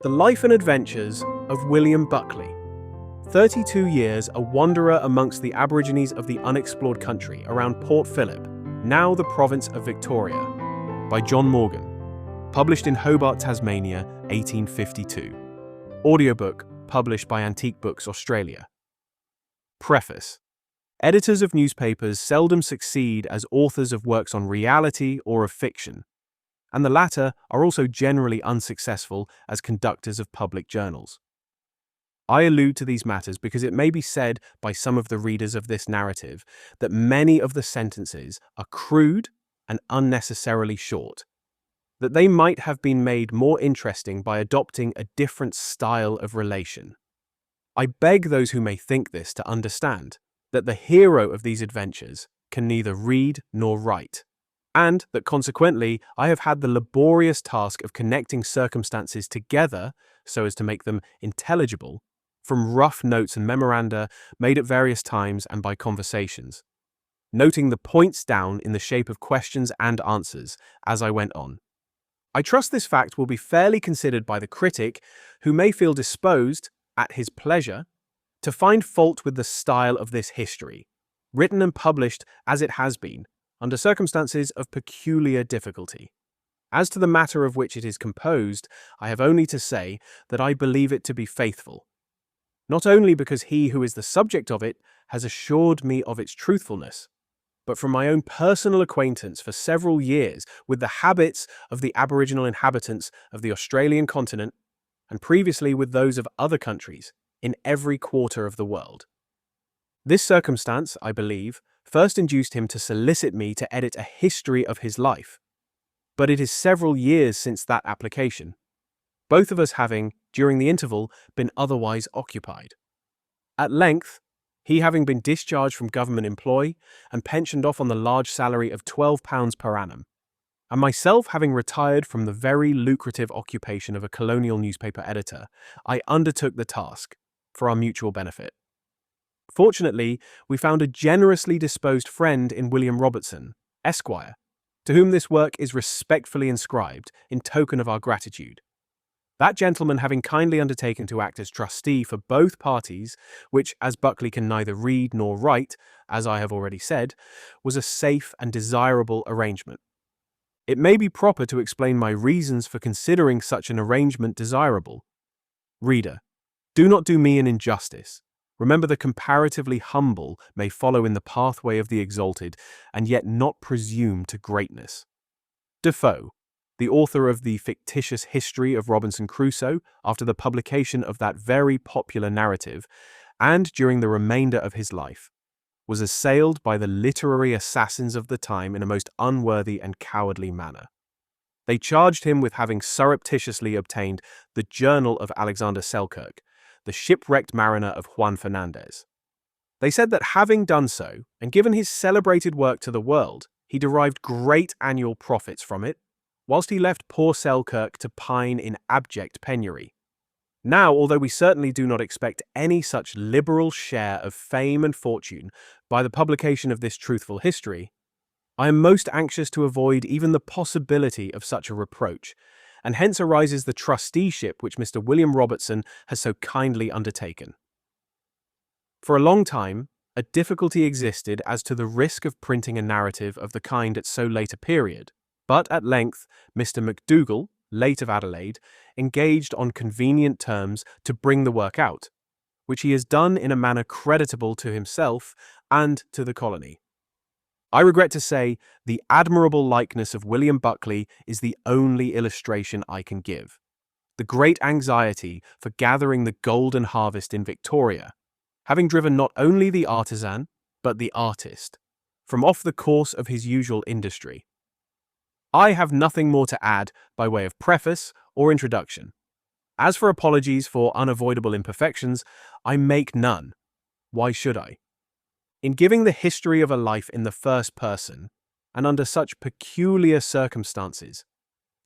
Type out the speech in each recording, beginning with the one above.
The Life and Adventures of William Buckley. 32 years a wanderer amongst the Aborigines of the unexplored country around Port Phillip, now the province of Victoria, by John Morgan. Published in Hobart, Tasmania, 1852. Audiobook, published by Antique Books Australia. Preface. Editors of newspapers seldom succeed as authors of works on reality or of fiction, and the latter are also generally unsuccessful as conductors of public journals. I allude to these matters because it may be said by some of the readers of this narrative that many of the sentences are crude and unnecessarily short, that they might have been made more interesting by adopting a different style of relation. I beg those who may think this to understand that the hero of these adventures can neither read nor write, and that consequently I have had the laborious task of connecting circumstances together so as to make them intelligible from rough notes and memoranda made at various times and by conversations, noting the points down in the shape of questions and answers as I went on. I trust this fact will be fairly considered by the critic, who may feel disposed, at his pleasure, to find fault with the style of this history, written and published as it has been, under circumstances of peculiar difficulty. As to the matter of which it is composed, I have only to say that I believe it to be faithful, not only because he who is the subject of it has assured me of its truthfulness, but from my own personal acquaintance for several years with the habits of the Aboriginal inhabitants of the Australian continent, and previously with those of other countries in every quarter of the world. This circumstance, I believe, first induced him to solicit me to edit a history of his life, but it is several years since that application, both of us having, during the interval, been otherwise occupied. At length, he having been discharged from government employ and pensioned off on the large salary of £12 per annum, and myself having retired from the very lucrative occupation of a colonial newspaper editor, I undertook the task, for our mutual benefit. Fortunately, we found a generously disposed friend in William Robertson, Esquire, to whom this work is respectfully inscribed in token of our gratitude. That gentleman having kindly undertaken to act as trustee for both parties, which, as Buckley can neither read nor write, as I have already said, was a safe and desirable arrangement. It may be proper to explain my reasons for considering such an arrangement desirable. Reader, do not do me an injustice. Remember, the comparatively humble may follow in the pathway of the exalted, and yet not presume to greatness. Defoe, the author of the fictitious history of Robinson Crusoe, after the publication of that very popular narrative, and during the remainder of his life, was assailed by the literary assassins of the time in a most unworthy and cowardly manner. They charged him with having surreptitiously obtained the Journal of Alexander Selkirk, the shipwrecked mariner of Juan Fernandez. They said that having done so, and given his celebrated work to the world, he derived great annual profits from it, whilst he left poor Selkirk to pine in abject penury. Now, although we certainly do not expect any such liberal share of fame and fortune by the publication of this truthful history, I am most anxious to avoid even the possibility of such a reproach, and hence arises the trusteeship which Mr. William Robertson has so kindly undertaken. For a long time, a difficulty existed as to the risk of printing a narrative of the kind at so late a period, but at length Mr. MacDougall, late of Adelaide, engaged on convenient terms to bring the work out, which he has done in a manner creditable to himself and to the colony. I regret to say, the admirable likeness of William Buckley is the only illustration I can give. The great anxiety for gathering the golden harvest in Victoria, having driven not only the artisan, but the artist, from off the course of his usual industry. I have nothing more to add by way of preface or introduction. As for apologies for unavoidable imperfections, I make none. Why should I? In giving the history of a life in the first person, and under such peculiar circumstances,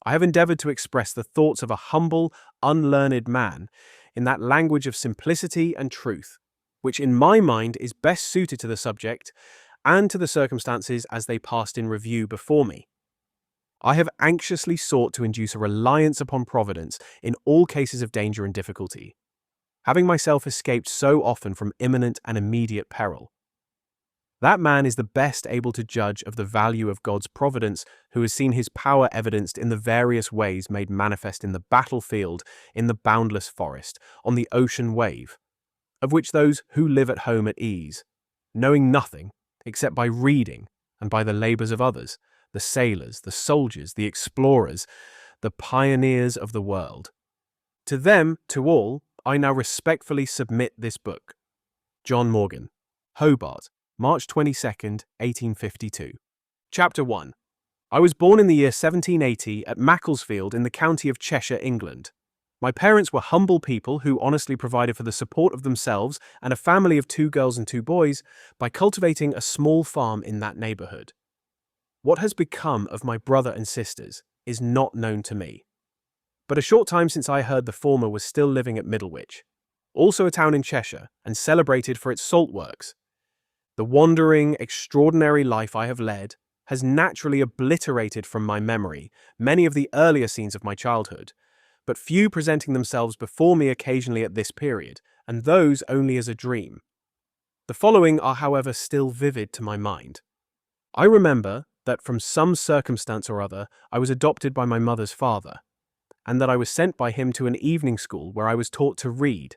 I have endeavoured to express the thoughts of a humble, unlearned man in that language of simplicity and truth, which in my mind is best suited to the subject and to the circumstances as they passed in review before me. I have anxiously sought to induce a reliance upon Providence in all cases of danger and difficulty, having myself escaped so often from imminent and immediate peril. That man is the best able to judge of the value of God's providence who has seen his power evidenced in the various ways made manifest in the battlefield, in the boundless forest, on the ocean wave, of which those who live at home at ease, knowing nothing except by reading and by the labors of others, the sailors, the soldiers, the explorers, the pioneers of the world. To them, to all, I now respectfully submit this book. John Morgan, Hobart, March 22nd, 1852. Chapter 1. I was born in the year 1780 at Macclesfield in the county of Cheshire, England. My parents were humble people who honestly provided for the support of themselves and a family of 2 girls and 2 boys by cultivating a small farm in that neighbourhood. What has become of my brother and sisters is not known to me. But a short time since I heard the former was still living at Middlewich, also a town in Cheshire, and celebrated for its salt works. The wandering, extraordinary life I have led has naturally obliterated from my memory many of the earlier scenes of my childhood, but few presenting themselves before me occasionally at this period, and those only as a dream. The following are, however, still vivid to my mind. I remember that from some circumstance or other I was adopted by my mother's father, and that I was sent by him to an evening school where I was taught to read,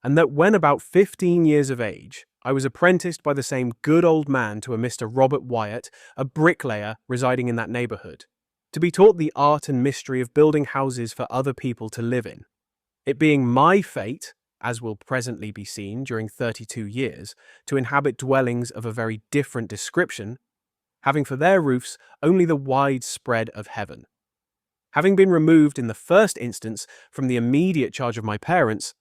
and that when about 15 years of age, I was apprenticed by the same good old man to a Mr. Robert Wyatt, a bricklayer residing in that neighbourhood, to be taught the art and mystery of building houses for other people to live in. It being my fate, as will presently be seen during 32 years, to inhabit dwellings of a very different description, having for their roofs only the wide spread of heaven. Having been removed in the first instance from the immediate charge of my parents,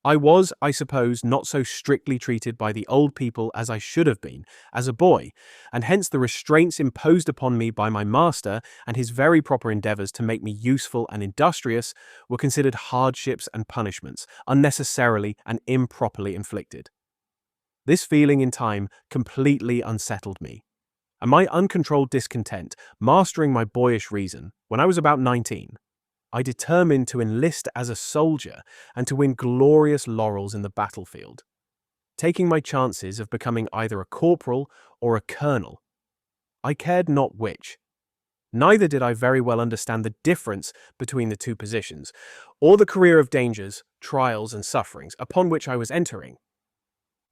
I was, I suppose, not so strictly treated by the old people as I should have been as a boy, and hence the restraints imposed upon me by my master and his very proper endeavours to make me useful and industrious were considered hardships and punishments, unnecessarily and improperly inflicted. This feeling in time completely unsettled me, and my uncontrolled discontent, mastering my boyish reason, when I was about 19, I determined to enlist as a soldier and to win glorious laurels in the battlefield, taking my chances of becoming either a corporal or a colonel. I cared not which. Neither did I very well understand the difference between the two positions, or the career of dangers, trials, and sufferings upon which I was entering.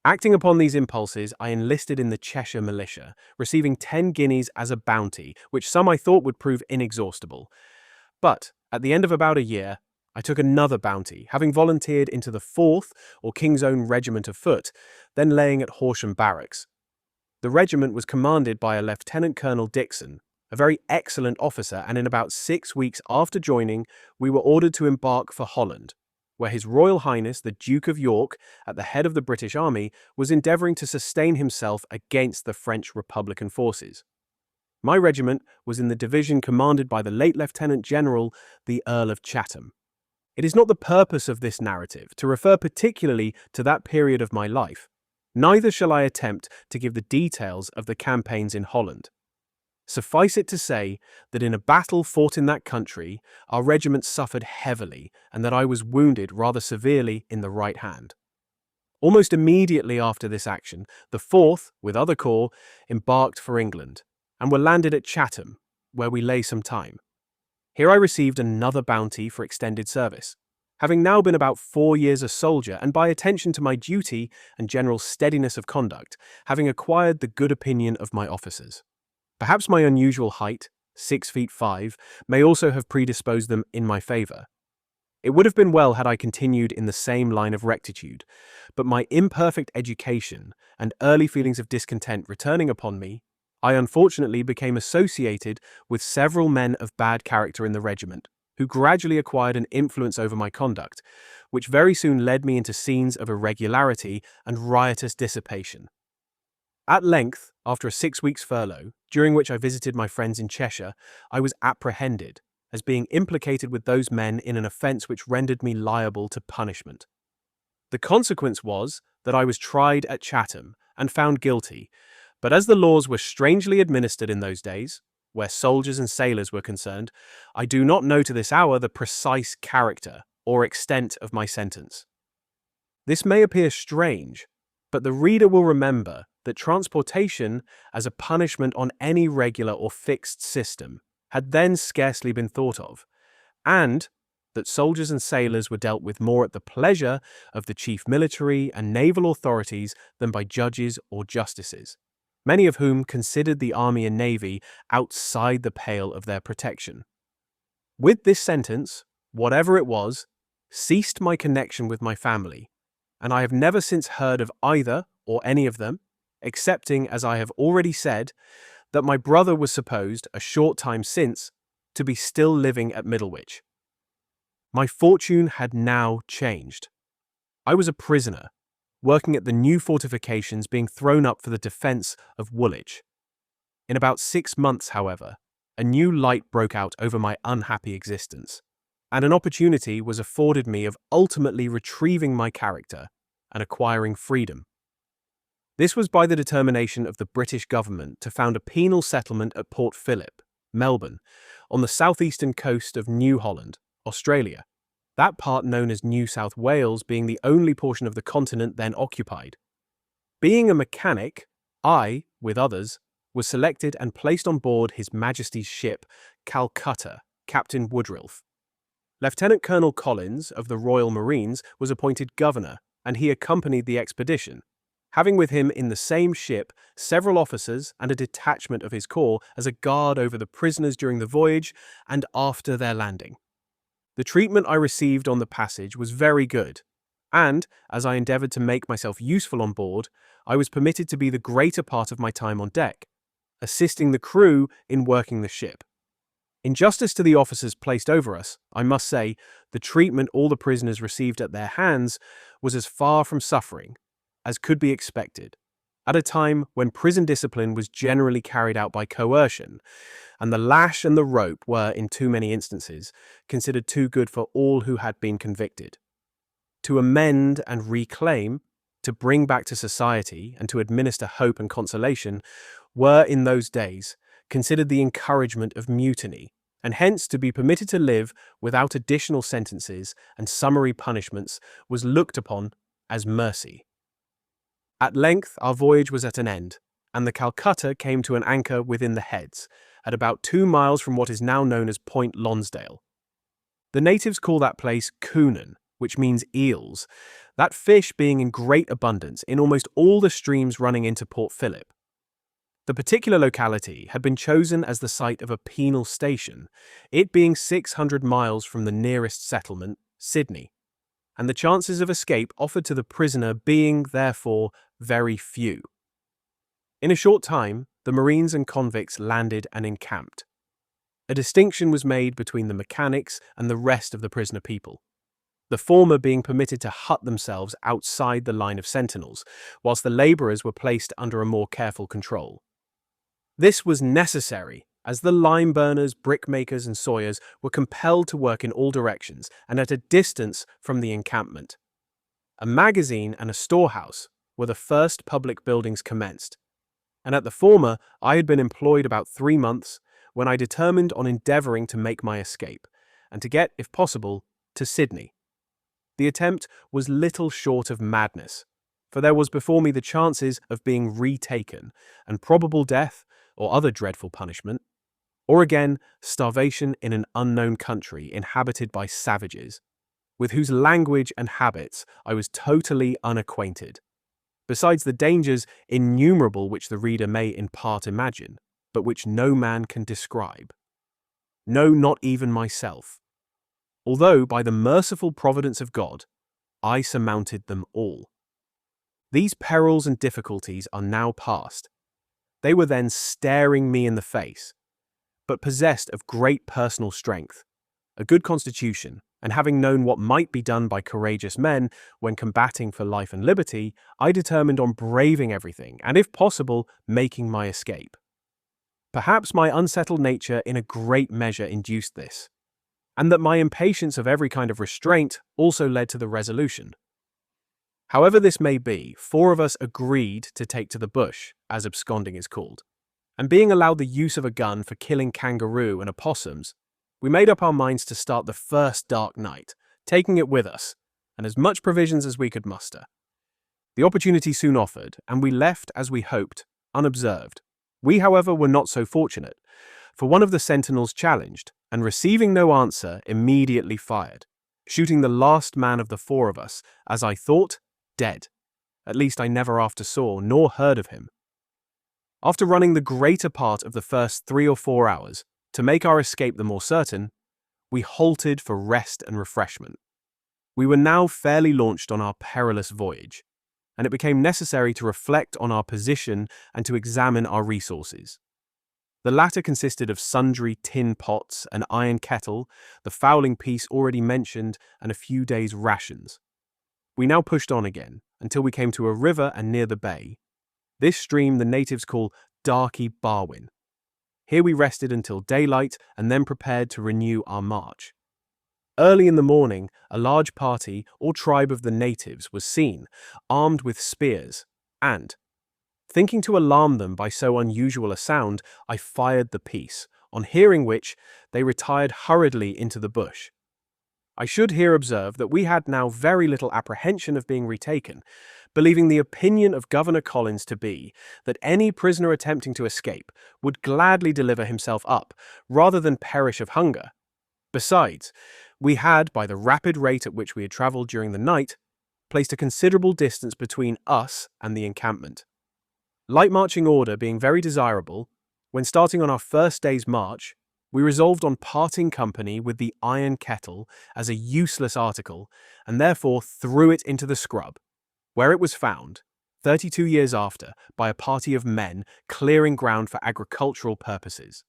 Acting upon these impulses, I enlisted in the Cheshire militia, receiving 10 guineas as a bounty, which sum I thought would prove inexhaustible. But, at the end of about a year, I took another bounty, having volunteered into the 4th, or King's Own Regiment of Foot, then laying at Horsham Barracks. The regiment was commanded by a Lieutenant Colonel Dixon, a very excellent officer, and in about 6 weeks after joining, we were ordered to embark for Holland, where His Royal Highness the Duke of York, at the head of the British Army, was endeavouring to sustain himself against the French Republican forces. My regiment was in the division commanded by the late Lieutenant General, the Earl of Chatham. It is not the purpose of this narrative to refer particularly to that period of my life. Neither shall I attempt to give the details of the campaigns in Holland. Suffice it to say that in a battle fought in that country, our regiment suffered heavily and that I was wounded rather severely in the right hand. Almost immediately after this action, the 4th, with other corps, embarked for England, and were landed at Chatham, where we lay some time. Here I received another bounty for extended service, having now been about 4 years a soldier, and by attention to my duty and general steadiness of conduct, having acquired the good opinion of my officers. Perhaps my unusual height, 6 feet 5, may also have predisposed them in my favour. It would have been well had I continued in the same line of rectitude, but my imperfect education and early feelings of discontent returning upon me, I unfortunately became associated with several men of bad character in the regiment, who gradually acquired an influence over my conduct, which very soon led me into scenes of irregularity and riotous dissipation. At length, after a 6 weeks' furlough, during which I visited my friends in Cheshire, I was apprehended as being implicated with those men in an offence which rendered me liable to punishment. The consequence was that I was tried at Chatham and found guilty, but as the laws were strangely administered in those days, where soldiers and sailors were concerned, I do not know to this hour the precise character or extent of my sentence. This may appear strange, but the reader will remember that transportation as a punishment on any regular or fixed system had then scarcely been thought of, and that soldiers and sailors were dealt with more at the pleasure of the chief military and naval authorities than by judges or justices, many of whom considered the army and navy outside the pale of their protection. With this sentence, whatever it was, ceased my connection with my family, and I have never since heard of either or any of them, excepting, as I have already said, that my brother was supposed, a short time since, to be still living at Middlewich. My fortune had now changed. I was a prisoner, working at the new fortifications being thrown up for the defence of Woolwich. In about 6 months, however, a new light broke out over my unhappy existence, and an opportunity was afforded me of ultimately retrieving my character and acquiring freedom. This was by the determination of the British government to found a penal settlement at Port Phillip, Melbourne, on the southeastern coast of New Holland, Australia, that part known as New South Wales being the only portion of the continent then occupied. Being a mechanic, I, with others, was selected and placed on board His Majesty's ship, Calcutta, Captain Woodrilf. Lieutenant Colonel Collins of the Royal Marines was appointed governor, and he accompanied the expedition, having with him in the same ship several officers and a detachment of his corps as a guard over the prisoners during the voyage and after their landing. The treatment I received on the passage was very good, and, as I endeavoured to make myself useful on board, I was permitted to be the greater part of my time on deck, assisting the crew in working the ship. In justice to the officers placed over us, I must say, the treatment all the prisoners received at their hands was as far from suffering as could be expected, at a time when prison discipline was generally carried out by coercion, and the lash and the rope were, in too many instances, considered too good for all who had been convicted. To amend and reclaim, to bring back to society, and to administer hope and consolation were, in those days, considered the encouragement of mutiny, and hence to be permitted to live without additional sentences and summary punishments was looked upon as mercy. At length our voyage was at an end, and the Calcutta came to an anchor within the Heads, at about 2 miles from what is now known as Point Lonsdale. The natives call that place Coonan, which means eels, that fish being in great abundance in almost all the streams running into Port Phillip. The particular locality had been chosen as the site of a penal station, it being 600 miles from the nearest settlement, Sydney, and the chances of escape offered to the prisoner being, therefore, very few. In a short time, the Marines and convicts landed and encamped. A distinction was made between the mechanics and the rest of the prisoner people, the former being permitted to hut themselves outside the line of sentinels, whilst the labourers were placed under a more careful control. This was necessary, as the lime burners, brickmakers and sawyers were compelled to work in all directions and at a distance from the encampment. A magazine and a storehouse were the first public buildings commenced, and at the former I had been employed about 3 months, when I determined on endeavouring to make my escape, and to get, if possible, to Sydney. The attempt was little short of madness, for there was before me the chances of being retaken, and probable death, or other dreadful punishment, or again starvation in an unknown country inhabited by savages, with whose language and habits I was totally unacquainted, besides the dangers innumerable which the reader may in part imagine, but which no man can describe. No, not even myself, although by the merciful providence of God, I surmounted them all. These perils and difficulties are now past. They were then staring me in the face, but possessed of great personal strength, a good constitution, and having known what might be done by courageous men when combating for life and liberty, I determined on braving everything, and if possible, making my escape. Perhaps my unsettled nature in a great measure induced this, and that my impatience of every kind of restraint also led to the resolution. However this may be, 4 of us agreed to take to the bush, as absconding is called, and being allowed the use of a gun for killing kangaroo and opossums, we made up our minds to start the first dark night, taking it with us, and as much provisions as we could muster. The opportunity soon offered, and we left, as we hoped, unobserved. We, however, were not so fortunate, for one of the sentinels challenged, and receiving no answer, immediately fired, shooting the last man of the four of us, as I thought, dead. At least I never after saw nor heard of him. After running the greater part of the first 3 or 4 hours, to make our escape the more certain, we halted for rest and refreshment. We were now fairly launched on our perilous voyage, and it became necessary to reflect on our position and to examine our resources. The latter consisted of sundry tin pots, an iron kettle, the fowling piece already mentioned, and a few days' rations. We now pushed on again, until we came to a river and near the bay. This stream the natives call Darky Barwin. Here we rested until daylight and then prepared to renew our march. Early in the morning, a large party or tribe of the natives was seen, armed with spears, and, thinking to alarm them by so unusual a sound, I fired the piece, on hearing which they retired hurriedly into the bush. I should here observe that we had now very little apprehension of being retaken, believing the opinion of Governor Collins to be that any prisoner attempting to escape would gladly deliver himself up, rather than perish of hunger. Besides, we had, by the rapid rate at which we had travelled during the night, placed a considerable distance between us and the encampment. Light marching order being very desirable, when starting on our first day's march, we resolved on parting company with the iron kettle as a useless article, and therefore threw it into the scrub, where it was found, 32 years after, by a party of men clearing ground for agricultural purposes.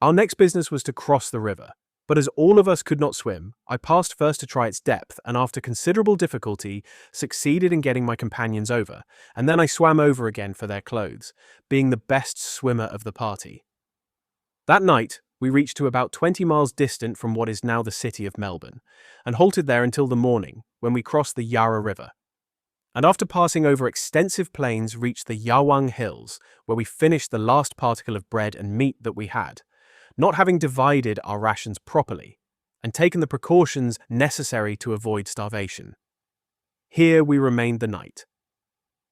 Our next business was to cross the river, but as all of us could not swim, I passed first to try its depth, and after considerable difficulty succeeded in getting my companions over, and then I swam over again for their clothes, being the best swimmer of the party. That night, we reached to about 20 miles distant from what is now the city of Melbourne, and halted there until the morning, when we crossed the Yarra River. And after passing over extensive plains, reached the Yawang Hills, where we finished the last particle of bread and meat that we had, not having divided our rations properly, and taken the precautions necessary to avoid starvation. Here we remained the night.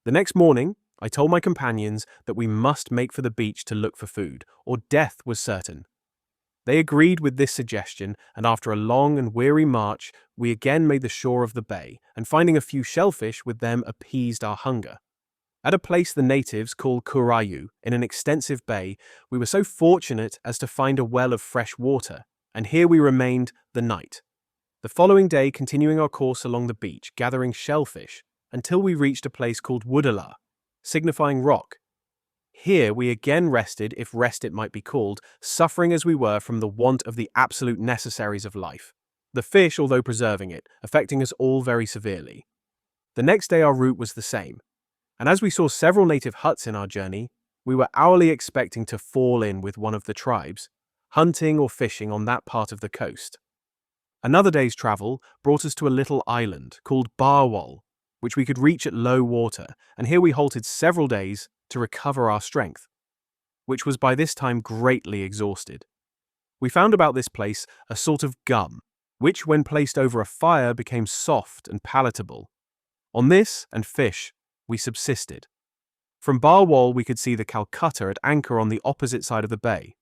The next morning, I told my companions that we must make for the beach to look for food, or death was certain. They agreed with this suggestion, and after a long and weary march, we again made the shore of the bay, and finding a few shellfish with them appeased our hunger. At a place the natives call Kurayu, in an extensive bay, we were so fortunate as to find a well of fresh water, and here we remained the night. The following day continuing our course along the beach, gathering shellfish, until we reached a place called Woodala, signifying rock. Here we again rested, if rest it might be called, suffering as we were from the want of the absolute necessaries of life, the fish, although preserving it, affecting us all very severely. The next day our route was the same, and as we saw several native huts in our journey, we were hourly expecting to fall in with one of the tribes, hunting or fishing on that part of the coast. Another day's travel brought us to a little island called Barwal, which we could reach at low water, and here we halted several days to recover our strength, which was by this time greatly exhausted. We found about this place a sort of gum, which when placed over a fire became soft and palatable. On this and fish we subsisted. From Barwal we could see the Calcutta at anchor on the opposite side of the bay.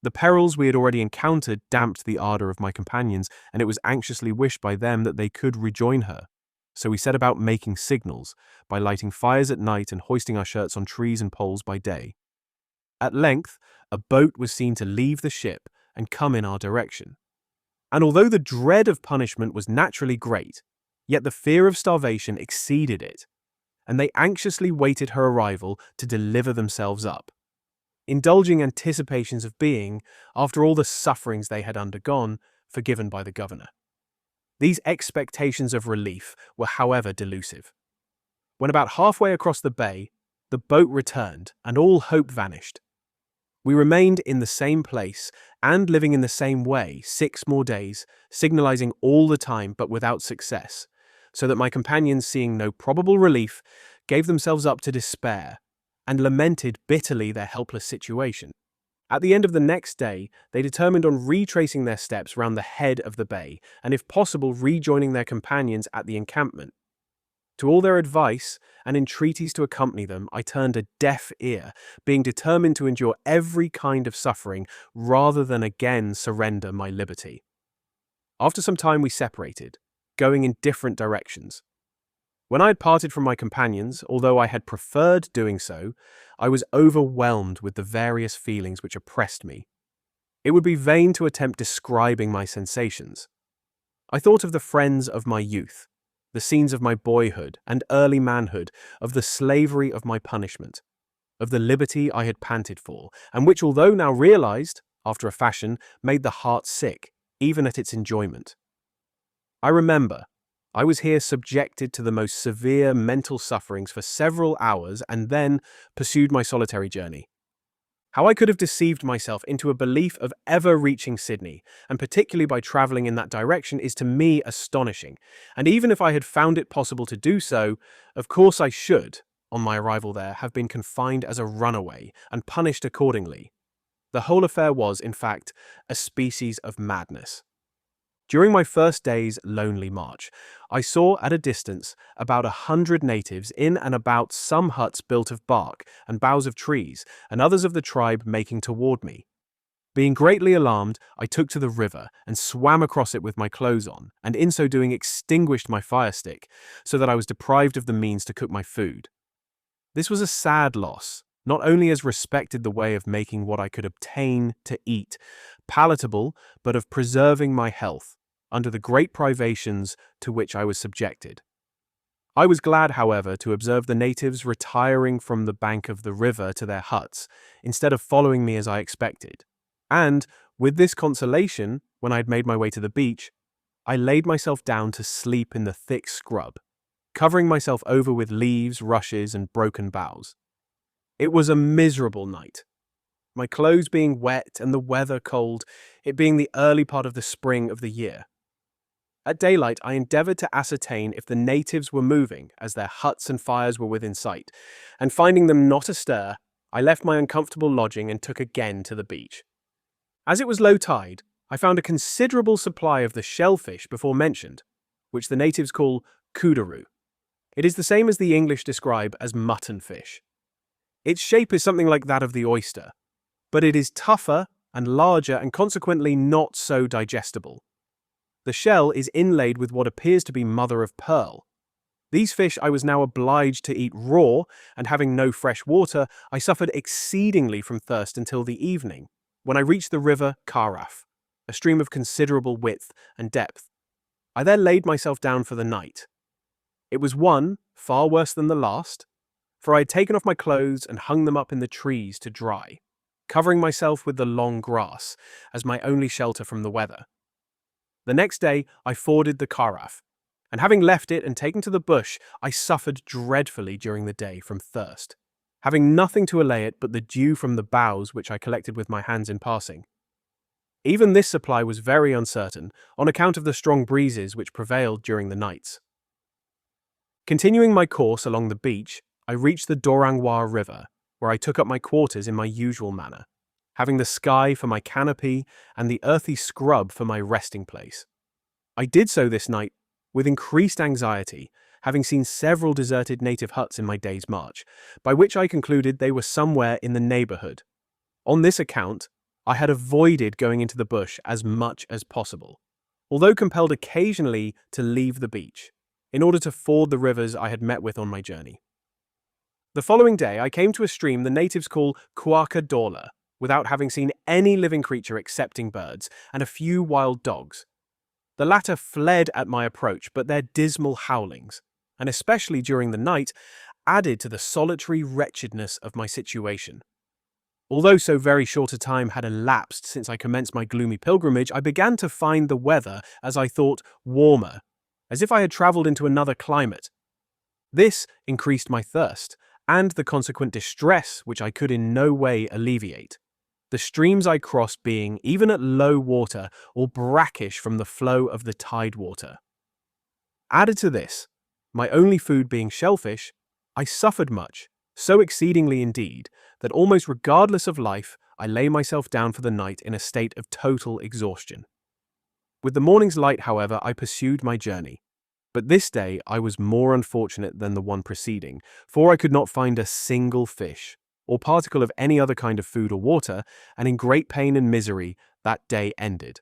The perils we had already encountered damped the ardour of my companions, and it was anxiously wished by them that they could rejoin her. So we set about making signals, by lighting fires at night and hoisting our shirts on trees and poles by day. At length, a boat was seen to leave the ship and come in our direction. And although the dread of punishment was naturally great, yet the fear of starvation exceeded it, and they anxiously waited her arrival to deliver themselves up, indulging anticipations of being, after all the sufferings they had undergone, forgiven by the governor. These expectations of relief were, however, delusive. When about halfway across the bay, the boat returned, and all hope vanished. We remained in the same place and living in the same way 6 more days, signalizing all the time but without success, so that my companions, seeing no probable relief, gave themselves up to despair, and lamented bitterly their helpless situation. At the end of the next day, they determined on retracing their steps round the head of the bay, and if possible rejoining their companions at the encampment. To all their advice and entreaties to accompany them, I turned a deaf ear, being determined to endure every kind of suffering rather than again surrender my liberty. After some time we separated, going in different directions. When I had parted from my companions, although I had preferred doing so, I was overwhelmed with the various feelings which oppressed me. It would be vain to attempt describing my sensations. I thought of the friends of my youth, the scenes of my boyhood and early manhood, of the slavery of my punishment, of the liberty I had panted for, and which, although now realized, after a fashion, made the heart sick, even at its enjoyment. I remember, I was here subjected to the most severe mental sufferings for several hours and then pursued my solitary journey. How I could have deceived myself into a belief of ever reaching Sydney, and particularly by travelling in that direction, is to me astonishing, and even if I had found it possible to do so, of course I should, on my arrival there, have been confined as a runaway and punished accordingly. The whole affair was, in fact, a species of madness. During my first day's lonely march, I saw at a distance about 100 natives in and about some huts built of bark and boughs of trees, and others of the tribe making toward me. Being greatly alarmed, I took to the river and swam across it with my clothes on, and in so doing extinguished my fire stick, so that I was deprived of the means to cook my food. This was a sad loss, not only as respected the way of making what I could obtain to eat palatable, but of preserving my health under the great privations to which I was subjected. I was glad, however, to observe the natives retiring from the bank of the river to their huts, instead of following me as I expected. And, with this consolation, when I had made my way to the beach, I laid myself down to sleep in the thick scrub, covering myself over with leaves, rushes, and broken boughs. It was a miserable night, my clothes being wet and the weather cold, it being the early part of the spring of the year. At daylight, I endeavoured to ascertain if the natives were moving, as their huts and fires were within sight, and finding them not astir, I left my uncomfortable lodging and took again to the beach. As it was low tide, I found a considerable supply of the shellfish before mentioned, which the natives call koodaroo. It is the same as the English describe as mutton fish. Its shape is something like that of the oyster, but it is tougher and larger and consequently not so digestible. The shell is inlaid with what appears to be mother of pearl. These fish I was now obliged to eat raw, and having no fresh water, I suffered exceedingly from thirst until the evening, when I reached the river Karaf, a stream of considerable width and depth. I there laid myself down for the night. It was one far worse than the last, for I had taken off my clothes and hung them up in the trees to dry, covering myself with the long grass as my only shelter from the weather. The next day I forded the Karaf, and having left it and taken to the bush, I suffered dreadfully during the day from thirst, having nothing to allay it but the dew from the boughs which I collected with my hands in passing. Even this supply was very uncertain, on account of the strong breezes which prevailed during the nights. Continuing my course along the beach, I reached the Dorangwa River, where I took up my quarters in my usual manner, having the sky for my canopy and the earthy scrub for my resting place. I did so this night with increased anxiety, having seen several deserted native huts in my day's march, by which I concluded they were somewhere in the neighbourhood. On this account, I had avoided going into the bush as much as possible, although compelled occasionally to leave the beach, in order to ford the rivers I had met with on my journey. The following day I came to a stream the natives call Kuaka Dola, without having seen any living creature excepting birds and a few wild dogs. The latter fled at my approach, but their dismal howlings, and especially during the night, added to the solitary wretchedness of my situation. Although so very short a time had elapsed since I commenced my gloomy pilgrimage, I began to find the weather, as I thought, warmer, as if I had travelled into another climate. This increased my thirst, and the consequent distress which I could in no way alleviate. The streams I crossed being, even at low water, all brackish from the flow of the tide water. Added to this, my only food being shellfish, I suffered much, So exceedingly indeed that almost regardless of life, I lay myself down for the night in a state of total exhaustion. With the morning's light, however, I pursued my journey. But this day I was more unfortunate than the one preceding, for I could not find a single fish, or particle of any other kind of food or water, and in great pain and misery that day ended.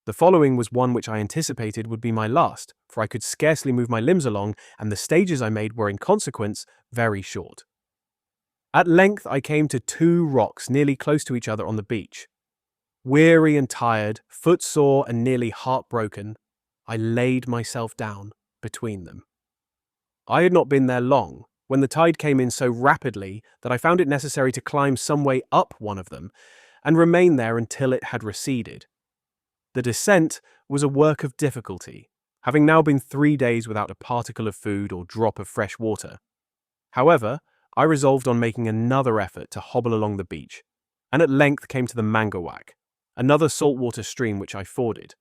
The following was one which I anticipated would be my last, for I could scarcely move my limbs along, and the stages I made were in consequence very short. At length I came to two rocks nearly close to each other on the beach. Weary and tired, footsore and nearly heartbroken, I laid myself down between them. I had not been there long when the tide came in so rapidly that I found it necessary to climb some way up one of them and remain there until it had receded. The descent was a work of difficulty, having now been 3 days without a particle of food or drop of fresh water. However, I resolved on making another effort to hobble along the beach, and at length came to the Mangawak, another saltwater stream which I forded.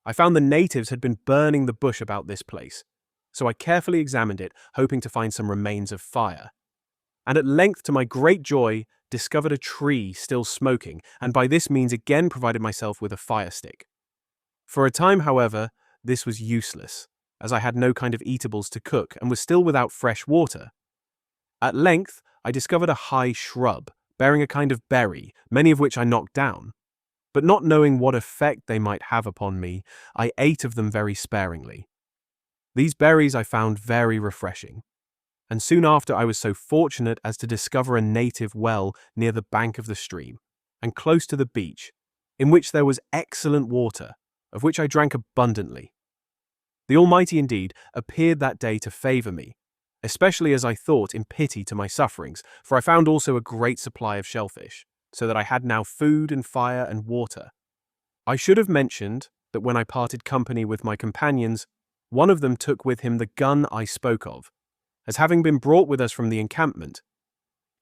I found the natives had been burning the bush about this place, so I carefully examined it, hoping to find some remains of fire. And at length, to my great joy, discovered a tree still smoking, and by this means again provided myself with a fire stick. For a time, however, this was useless, as I had no kind of eatables to cook and was still without fresh water. At length, I discovered a high shrub, bearing a kind of berry, many of which I knocked down. But not knowing what effect they might have upon me, I ate of them very sparingly. These berries I found very refreshing, and soon after I was so fortunate as to discover a native well near the bank of the stream, and close to the beach, in which there was excellent water, of which I drank abundantly. The Almighty indeed appeared that day to favour me, especially as I thought in pity to my sufferings, for I found also a great supply of shellfish, so that I had now food and fire and water. I should have mentioned that when I parted company with my companions, one of them took with him the gun I spoke of, as having been brought with us from the encampment.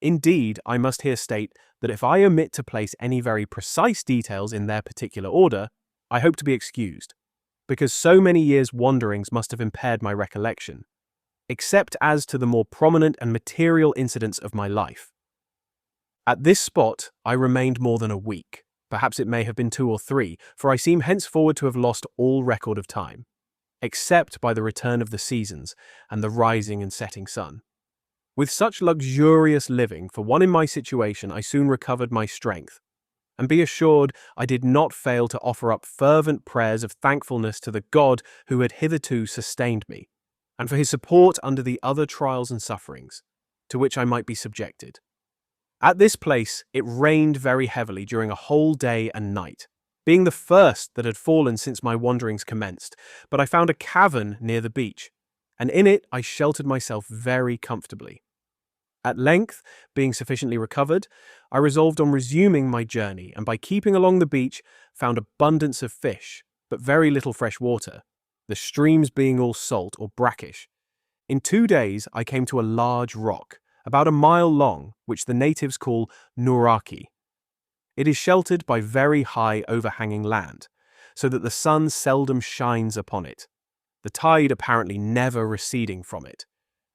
Indeed, I must here state that if I omit to place any very precise details in their particular order, I hope to be excused, because so many years' wanderings must have impaired my recollection, except as to the more prominent and material incidents of my life. At this spot I remained more than a week, perhaps it may have been 2 or 3, for I seem henceforward to have lost all record of time, except by the return of the seasons and the rising and setting sun. With such luxurious living for one in my situation, I soon recovered my strength, and be assured I did not fail to offer up fervent prayers of thankfulness to the God who had hitherto sustained me, and for his support under the other trials and sufferings, to which I might be subjected. At this place it rained very heavily during a whole day and night, being the first that had fallen since my wanderings commenced, but I found a cavern near the beach, and in it I sheltered myself very comfortably. At length, being sufficiently recovered, I resolved on resuming my journey, and by keeping along the beach, found abundance of fish, but very little fresh water, the streams being all salt or brackish. In 2 days I came to a large rock, about a mile long, which the natives call Nuraki. It is sheltered by very high overhanging land, so that the sun seldom shines upon it, the tide apparently never receding from it,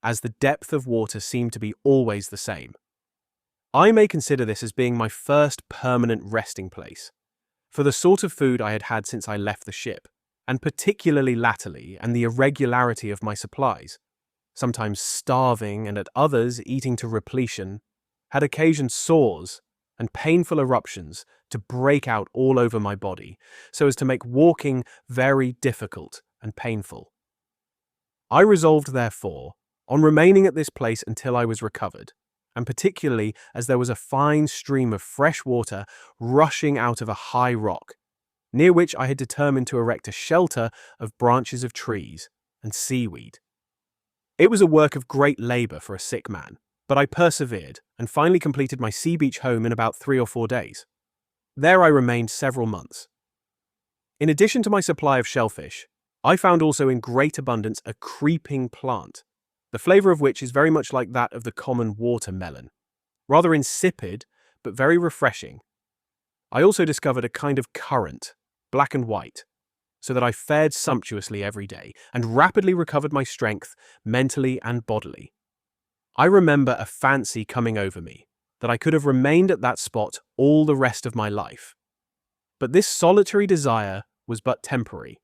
as the depth of water seemed to be always the same. I may consider this as being my first permanent resting place, for the sort of food I had had since I left the ship, and particularly latterly, and the irregularity of my supplies, sometimes starving and at others eating to repletion, had occasioned sores and painful eruptions to break out all over my body, so as to make walking very difficult and painful. I resolved, therefore, on remaining at this place until I was recovered, and particularly as there was a fine stream of fresh water rushing out of a high rock, near which I had determined to erect a shelter of branches of trees and seaweed. It was a work of great labour for a sick man, but I persevered and finally completed my sea-beach home in about 3 or 4 days. There I remained several months. In addition to my supply of shellfish, I found also in great abundance a creeping plant, the flavour of which is very much like that of the common watermelon, rather insipid but very refreshing. I also discovered a kind of currant, black and white, so that I fared sumptuously every day, and rapidly recovered my strength, mentally and bodily. I remember a fancy coming over me, that I could have remained at that spot all the rest of my life. But this solitary desire was but temporary,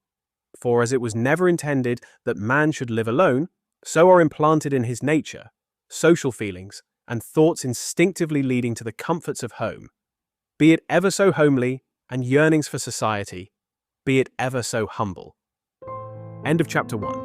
for as it was never intended that man should live alone, so are implanted in his nature social feelings and thoughts instinctively leading to the comforts of home, be it ever so homely, and yearnings for society, be it ever so humble. End of chapter 1.